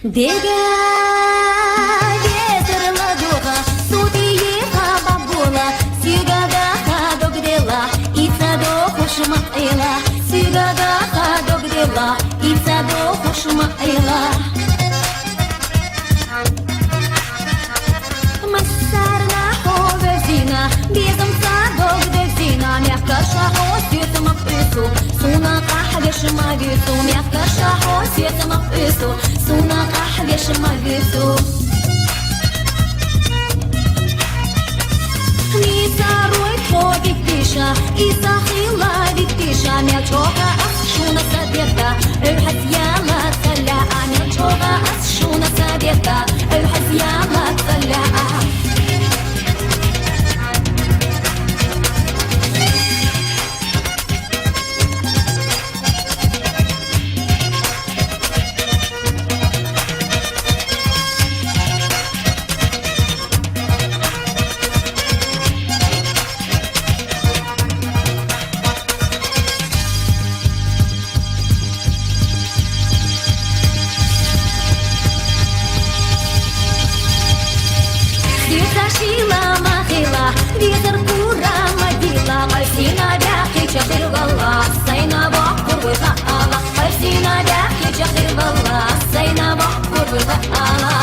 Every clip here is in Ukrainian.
Дега ветерла духа, сутиеха бабула, сигадаха догдела, ицадо хушмаила, сигадаха догдела, ицадо хушмаила. Массарна ховерзина, безом садок девзина, мягко шахо светом апресу, суна кахгеш магису, мягко шахо светом апресу, суна кахгеш магису. Мисаруй ходи тиша, исахила витиша, мячока асшуна садета, эльхас яла таля, мячока асшуна садета, эльхас яла таля. Шила махила, ветер кура мадила, Альсина бяхи чахирвала, Сайна бахур вихаала, Альсина бяхи чахирвала, Сайна бахур вихаала.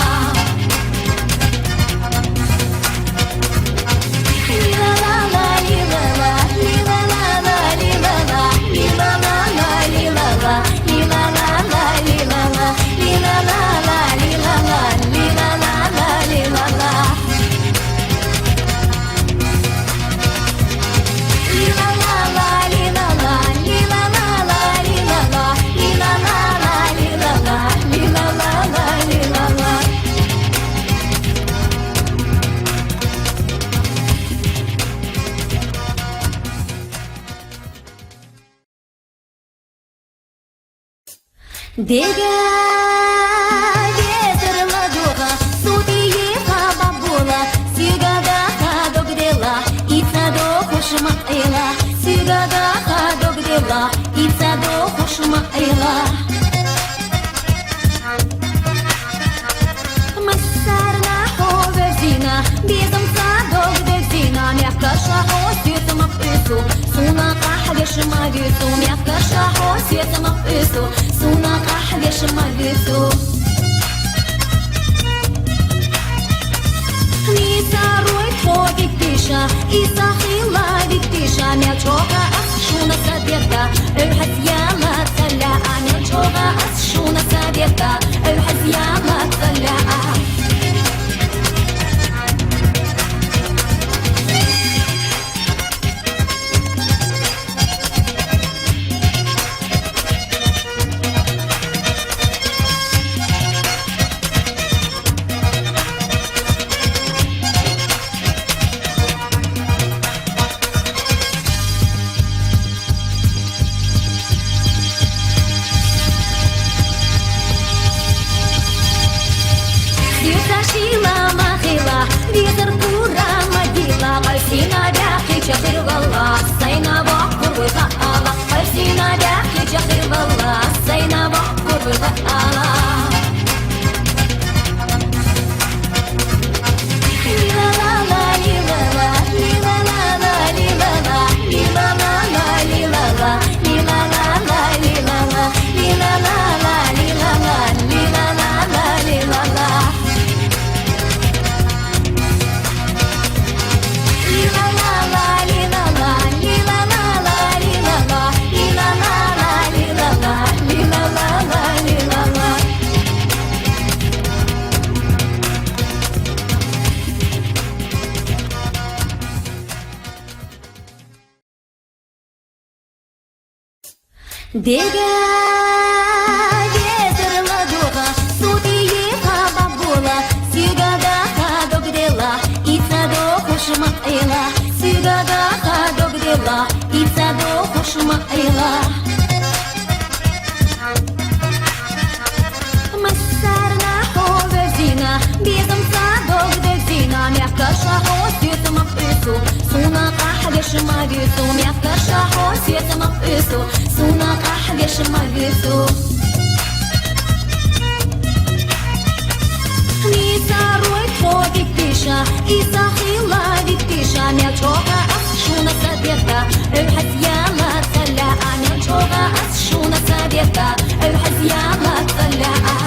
Лила-ла-ла, лила-ла, лила-ла-ла, лила-ла, лила-ла-ла, лила-ла, лила-ла-ла, лила-ла, лила-ла-ла, лила-ла, лила-ла-ла, лила-ла. Дега ветерла духа, сутиеха бабула, сигадаха догдела, ицадо хушмаила, сигадаха догдела, ицадо хушмаила. Массарна ховерзина, безом садок девзина, мягко шахо светом апресу, суна кахгеш магису, мягко шахо светом апресу, суна кахгеш магису. Мисаруй ходи тиша, исахила витиша, мячока асшуна садета, эльхас яла таля, мячока асшуна садета, эльхас яла таля. Шила махила, ветер кура мадила, Альсина бяхи чахирвала, Сайна бахур вихаала, Альсина бяхи чахирвала, Сайна бахур вихаала. Лила-ла-ла, лила-ла, лила-ла-ла, лила-ла, лила-ла-ла, лила-ла, лила-ла-ла, лила-ла, лила-ла-ла, лила-ла, лила-ла-ла, лила-ла. Дега ветерла духа, сутиеха бабула, сигадаха догдела, ицадо хушмаила, сигадаха догдела, ицадо хушмаила. Массарна ховерзина, безом садок девзина, мягко шахо светом апресу, суна кахгеш магису, мягко шахо светом апресу, суна кахгеш магису. إساخيلا ديكتيشا ميلشوغا أسشونا سابيتا الحزيالا تلاقا ميلشوغا أسشونا سابيتا الحزيالا تلاقا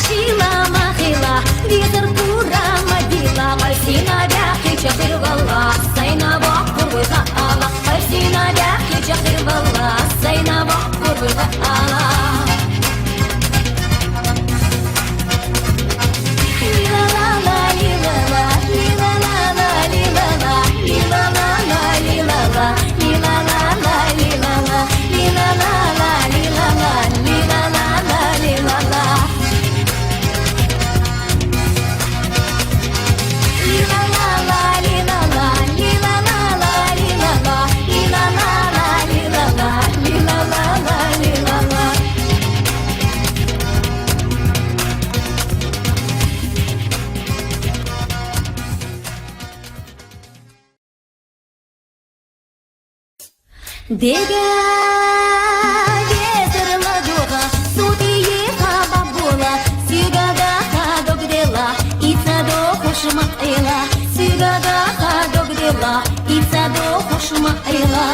Шила махила, ветер кура мадила, Кальсина бяхи чахир валла, Сайна бакур выха ала, Кальсина бяхи чахир валла, Сайна бакур выха ала. Лила ла ла лила ла, лила ла ла лила ла, лила ла ла лила ла, лила ла ла лила ла, лила ла ла лила ла, лила ла ла лила ла. Дега ветер ладога, судиеха бабула, сигадаха догдела, ицадо хушмаила, сигадаха догдела, ицадо хушмаила.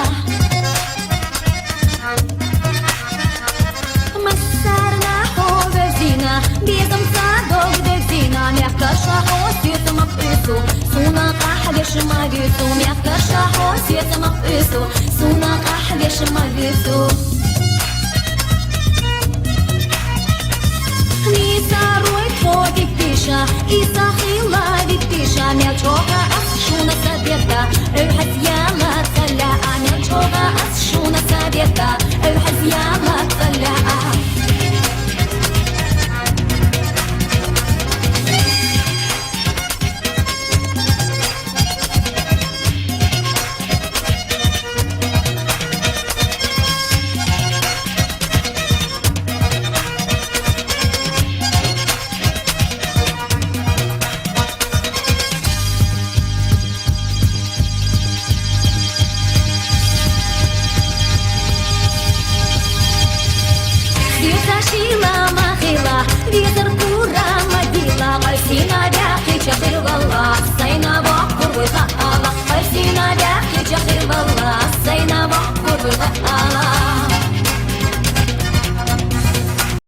Массарна ховезина, безом садок дезина, мягко шахо светом апысу, суна кахгеш мавису, мягко шахо светом апысу, суна кахгеш мавису. Нисаруй твой пиша,